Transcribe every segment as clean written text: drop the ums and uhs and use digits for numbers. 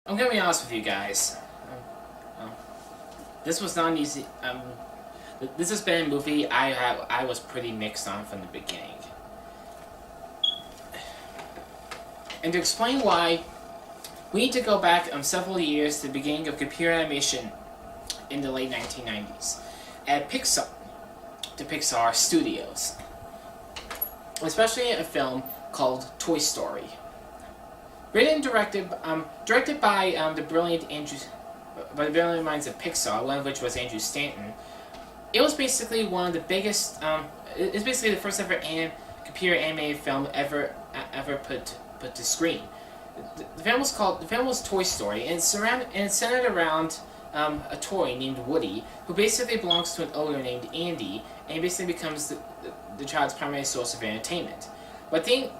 I'm gonna be honest with you guys. Um, this was not an easy. This has been a movie I was pretty mixed on from the beginning. And to explain why, we need to go back several years to the beginning of computer animation in the late 1990s at Pixar Studios, especially a film called Toy Story. Written and directed by the brilliant minds of Pixar, one of which was Andrew Stanton. It was basically one of the biggest. It's basically the first ever computer animated film ever put to screen. The film was Toy Story, and it's centered around a toy named Woody, who basically belongs to an owner named Andy, and he basically becomes the child's primary source of entertainment. But he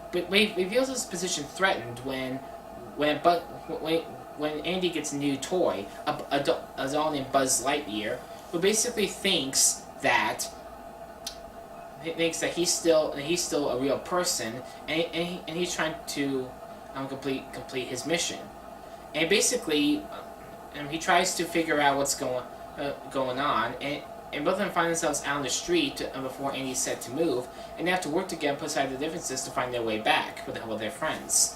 feels his position threatened when Andy gets a new toy, a doll named Buzz Lightyear, who basically thinks that he's still a real person, and he's trying to complete his mission. And basically, he tries to figure out what's going on, and both of them find themselves out on the street before Andy's set to move, and they have to work together, put aside the differences to find their way back with the help of their friends.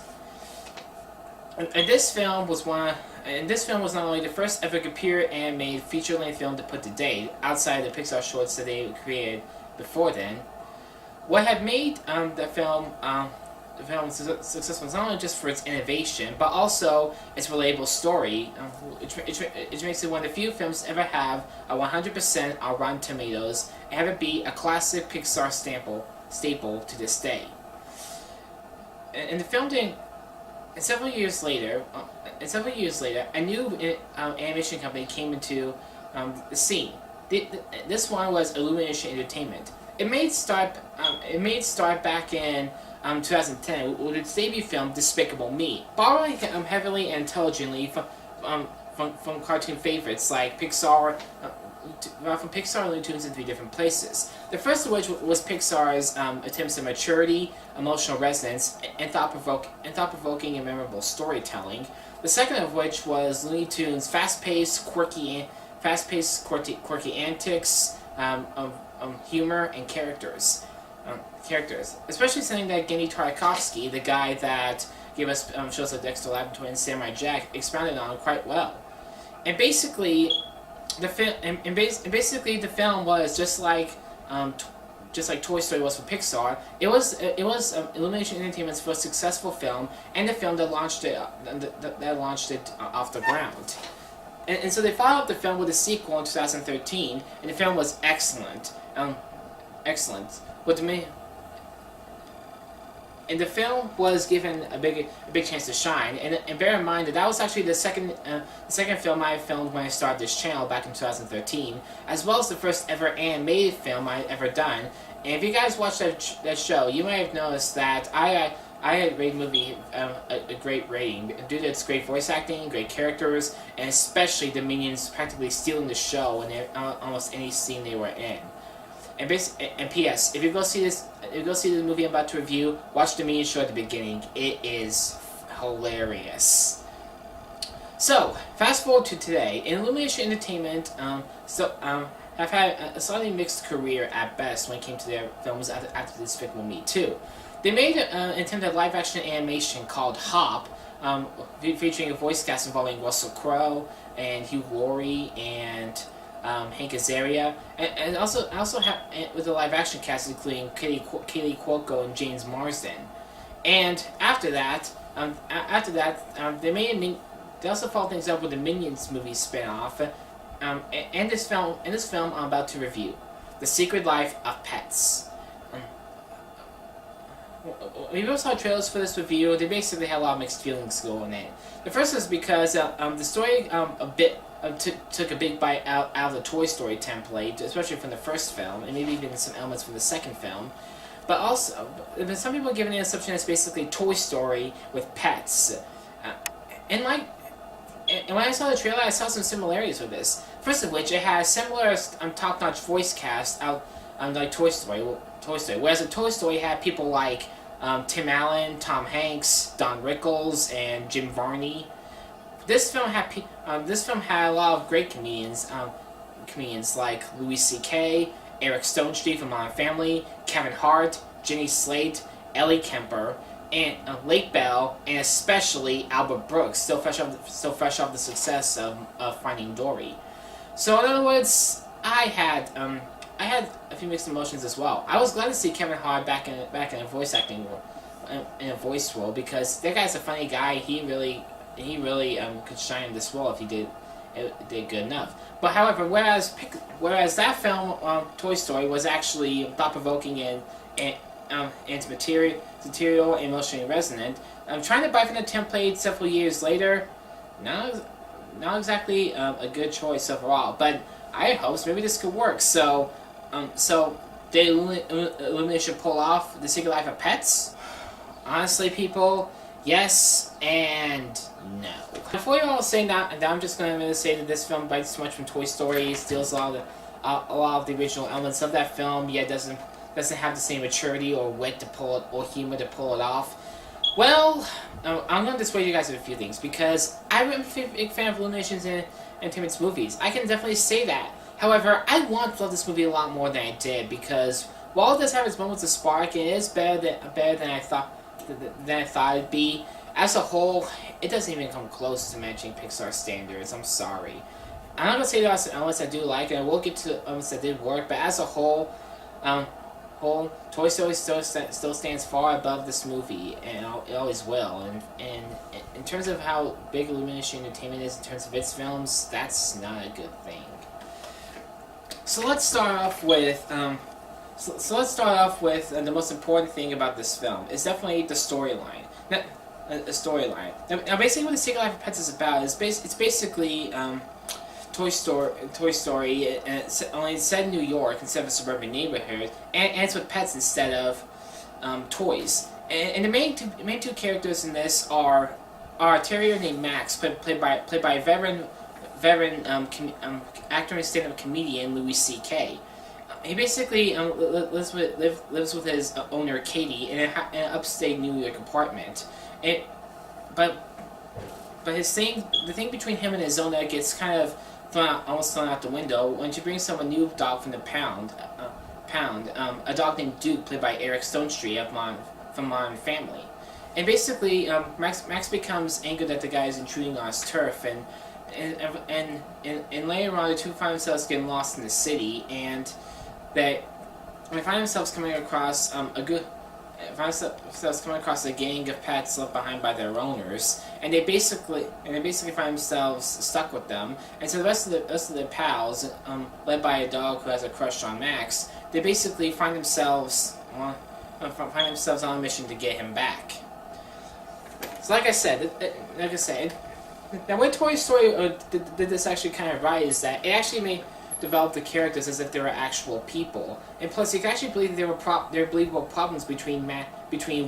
And this film was not only the first ever computer animated feature-length film to put to date, outside the Pixar shorts that they created before then. What had made the film successful is not only just for its innovation, but also its relatable story, which makes it one of the few films to ever have a 100% on Rotten Tomatoes and have it be a classic Pixar staple to this day. And the film didn't. And several years later, a new animation company came into the scene. This one was Illumination Entertainment. It made start back in 2010 with its debut film Despicable Me, borrowing heavily and intelligently from cartoon favorites like Pixar. From Pixar and Looney Tunes in three different places. The first of which was Pixar's attempts at maturity, emotional resonance, and thought-provoking and memorable storytelling. The second of which was Looney Tunes' fast-paced, quirky antics, humor, and characters. Especially something that Gendy Tartakovsky, the guy that gave us shows like Dexter Laboratory and Samurai Jack, expounded on quite well. And basically, the film was just like Toy Story was for Pixar. It was Illumination Entertainment's first successful film, and the film that launched it off the ground. And so they followed up the film with a sequel in 2013, and the film was excellent. And the film was given a big chance to shine. And bear in mind that was actually the second film I filmed when I started this channel back in 2013, as well as the first ever animated film I ever done. And if you guys watched that show, you may have noticed that I had rated the movie a great rating due to its great voice acting, great characters, and especially the minions practically stealing the show in almost any scene they were in. And P.S. If you go see the movie I'm about to review, watch the minion show at the beginning. It is hilarious. So, fast forward to today. Illumination Entertainment have had a slightly mixed career at best when it came to their films after Despicable Me 2. They made an attempt at live-action animation called Hop, featuring a voice cast involving Russell Crowe and Hugh Laurie and Hank Azaria, and also have with the live-action cast including Kaylee Cuoco and James Marsden. And after that, they also followed things up with the Minions movie spin-off, and this film I'm about to review, The Secret Life of Pets. We both saw trailers for this review. They basically had a lot of mixed feelings going in. The first is because the story took a big bite out of the Toy Story template, especially from the first film, and maybe even some elements from the second film. But also, some people are giving it an assumption it's basically Toy Story with pets. And when I saw the trailer, I saw some similarities with this. First of which, it has similar top-notch voice cast out like Toy Story. Whereas in Toy Story, had people like Tim Allen, Tom Hanks, Don Rickles, and Jim Varney. this film had a lot of great comedians like Louis C.K., Eric Stonestreet from Modern Family, Kevin Hart, Jenny Slate, Ellie Kemper, and Lake Bell, and especially Albert Brooks, still fresh off the success of Finding Dory. So in other words, I had a few mixed emotions as well. I was glad to see Kevin Hart back in a voice acting role, in a voice role, because that guy's a funny guy. He really could shine in this role if he did good enough. But however, whereas that film, Toy Story, was actually thought provoking and material and emotionally resonant, trying to buy from the template several years later, not exactly a good choice overall. But I had hopes maybe this could work. So did Illumination pull off The Secret Life of Pets? Honestly, people, yes and no. Before you all say that, I'm just going to say that this film bites too much from Toy Story, steals a lot of the original elements of that film, yet doesn't have the same maturity or wit to pull it, or humor to pull it off. Well, I'm going to dissuade you guys of a few things, because I'm a big fan of Illumination's Entertainment's movies. I can definitely say that. However, I want to love this movie a lot more than I did, because while it does have its moments of spark, and it is better than I thought it'd be, as a whole, it doesn't even come close to matching Pixar standards. I'm sorry. I'm not going to say there are some elements I do like, and I will get to the elements that did work, but as a whole, Toy Story still stands far above this movie, and it always will. And in terms of how big Illumination Entertainment is in terms of its films, that's not a good thing. So let's start off with the most important thing about this film. It's definitely the storyline. Now, basically, what The Secret Life of Pets is about is it's basically Toy Story, only it's set in New York instead of a suburban neighborhood, and it's with pets instead of toys. And the main two characters in this are a terrier named Max, played by a veteran actor and stand-up comedian Louis C.K. He basically lives with his owner Katie in an upstate New York apartment. But the thing between him and his owner gets kind of almost thrown out the window when she brings him a new dog from the pound, a dog named Duke, played by Eric Stonestreet from Modern Family. And basically, Max becomes angered that the guy is intruding on his turf, and later on, the two find themselves getting lost in the city, and they find themselves coming across a gang of pets left behind by their owners, and they basically find themselves stuck with them. And so the rest of the pals, led by a dog who has a crush on Max, they basically find themselves on a mission to get him back. So like I said, now where Toy Story did this actually kind of right is that it actually develop the characters as if they were actual people, and plus you can actually believe that there were believable problems between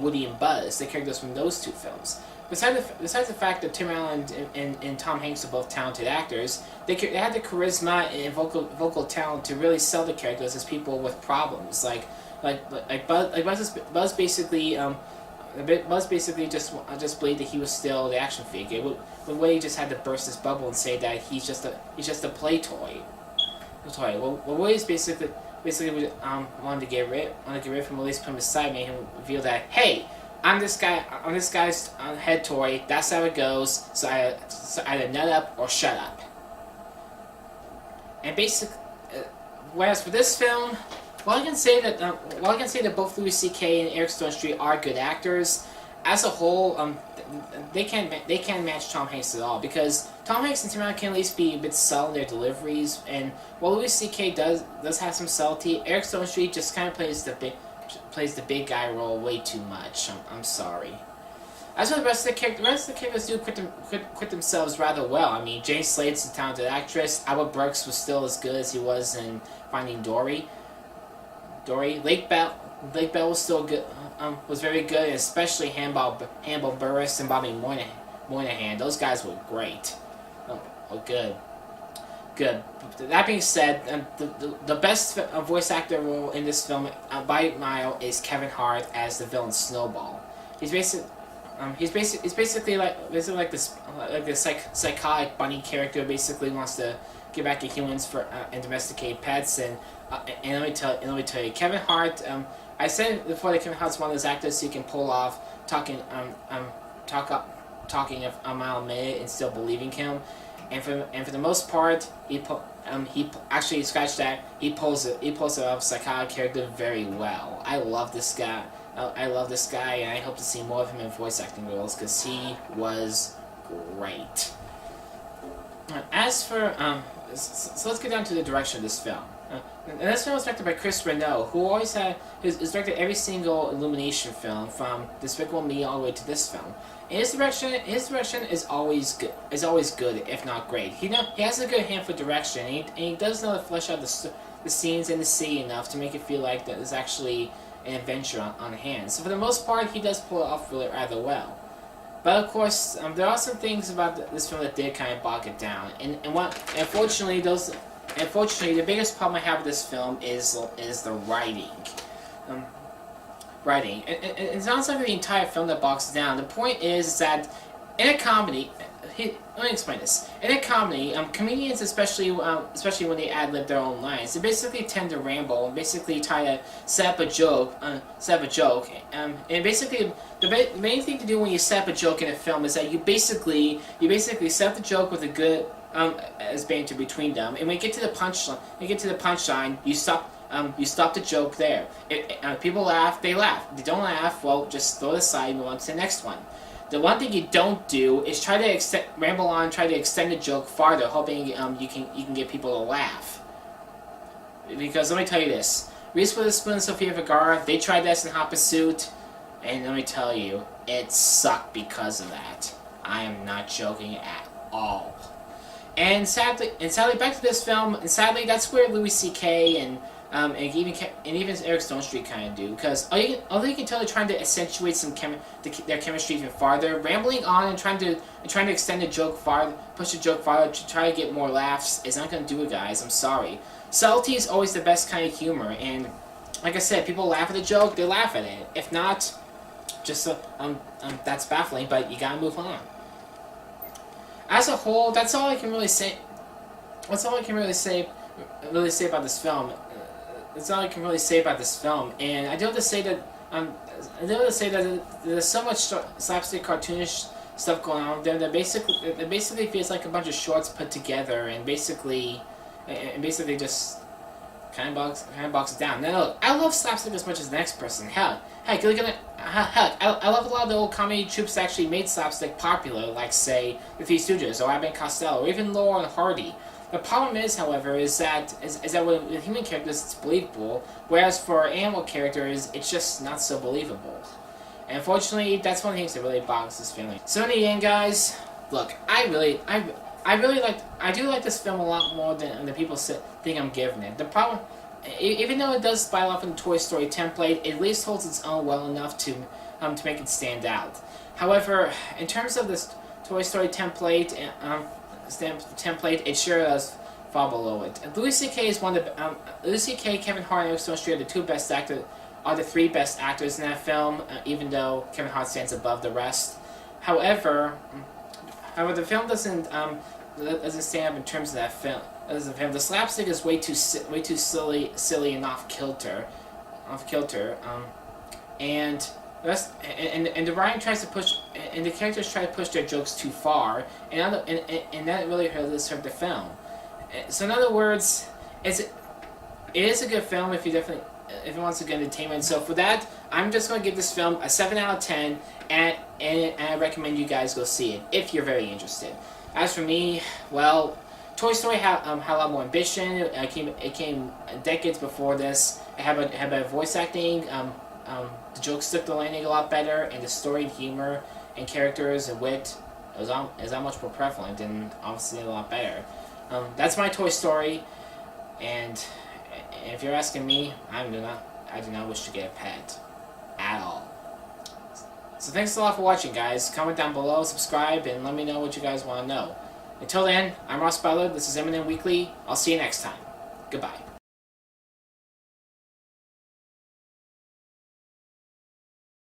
Woody and Buzz, the characters from those two films. Besides the fact that Tim Allen and Tom Hanks are both talented actors, they had the charisma and vocal talent to really sell the characters as people with problems. Buzz basically just believed that he was still the action figure. When Woody just had to burst his bubble and say that he's just a play toy. Well, Willie's basically wanted to get rid from Willie's put him aside, made him reveal that, hey, I'm this guy's head toy. That's how it goes. So either nut up or shut up. And whereas for this film, while I can say that both Louis C.K. and Eric Stonestreet are good actors, as a whole, they can't match Tom Hanks at all, because Tom Hanks and Tim Allen can at least be a bit subtle in their deliveries, and while Louis C.K. does have some subtlety, Eric Stonestreet just kind of plays the big guy role way too much. I'm sorry. As for the rest of the characters do quit themselves rather well. I mean, Jane Slate's a talented actress. Albert Brooks was still as good as he was in Finding Dory. Lake Bell was still good. Was very good, especially Hannibal Buress and Bobby Moynihan. Those guys were great. Good. That being said, the best voice actor role in this film by a mile is Kevin Hart as the villain Snowball. He's basically He's basically like this psychotic bunny character. Basically wants to get back at humans for and domesticate pets. And let me tell you, Kevin Hart. I said before that Kevin Hart's one of those actors who can pull off talking a mile a minute and still believing him. And for the most part, he actually scratched that. He pulls it off psychotic character very well. I love this guy. I love this guy, and I hope to see more of him in voice acting roles because he was great. As for so let's get down to the direction of this film. And this film was directed by Chris Renault, who always has directed every single Illumination film from Despicable Me all the way to this film. And his direction is always good. If not great. He has a good hand for direction, and he does know to flesh out the scenes in the sea enough to make it feel like there's actually an adventure on hand. So for the most part, he does pull it off really rather well. But of course, there are some things about this film that did kind of bog it down. Unfortunately, the biggest problem I have with this film is the writing. It's not something the entire film that bogs it down. The point is that in a comedy, let me explain this. In a comedy, comedians, especially when they ad-lib their own lines, they basically tend to ramble and basically try to set up a joke. And basically, the main thing to do when you set up a joke in a film is that you basically set up the joke with a good as banter between them, and when you get to the punchline, you stop the joke there. People laugh, they laugh. If they don't laugh, well, just throw it aside and move on to the next one. The one thing you don't do is try to ramble on, try to extend the joke farther, hoping you can get people to laugh. Because let me tell you this: Reese Witherspoon and Sofia Vergara, they tried this in Hot Pursuit, and let me tell you, it sucked because of that. I am not joking at all. And sadly, back to this film. And sadly, that's where Louis C.K. and even Eric Stonestreet kind of do, because although you can tell they're trying to accentuate their chemistry even farther, rambling on and trying to extend the joke farther, push the joke farther to try to get more laughs is not going to do it, guys. I'm sorry. Subtlety is always the best kind of humor, and like I said, people laugh at the joke, they laugh at it. If not, just that's baffling, but you gotta move on. As a whole, that's all I can really say. That's all I can really say about this film. That's all I can really say about this film. And I do have to say that there's so much slapstick, cartoonish stuff going on there that basically feels like a bunch of shorts put together and basically just kind of bogs it down. Now, look, I love slapstick as much as the next person. Heck, I love a lot of the old comedy troupes that actually made slapstick popular, like, say, the Three Stooges, or Abbott and Costello, or even Laurel and Hardy. The problem is, however, is that with human characters, it's believable, whereas for animal characters, it's just not so believable. And unfortunately, that's one of the things that really bogs this feeling. So in the end, guys, look, I do like this film a lot more than the people think I'm giving it. The problem, even though it does spiral off in the Toy Story template, it at least holds its own well enough to make it stand out. However, in terms of this Toy Story template, it sure does fall below it. Louis C.K. is one of the Louis C.K., Kevin Hart, and Eric Stonestreet are the three best actors in that film, even though Kevin Hart stands above the rest. However, the film doesn't stand up in terms of that film. The slapstick is way too silly and off kilter, and the writing tries to push, and the characters try to push their jokes too far, and that really hurt the film. So in other words, it is a good film if it wants a good entertainment. So for that, I'm just going to give this film a 7 out of 10, and I recommend you guys go see it if you're very interested. As for me, well, Toy Story had a lot more ambition. It came decades before this. It had better voice acting. The jokes stuck the landing a lot better, and the story and humor and characters and wit is that much more prevalent and obviously a lot better. That's my Toy Story, and if you're asking me, I do not wish to get a pet at all. So thanks a lot for watching, guys. Comment down below, subscribe, and let me know what you guys want to know. Until then, I'm Ross Butler. This is M&M Weekly. I'll see you next time. Goodbye.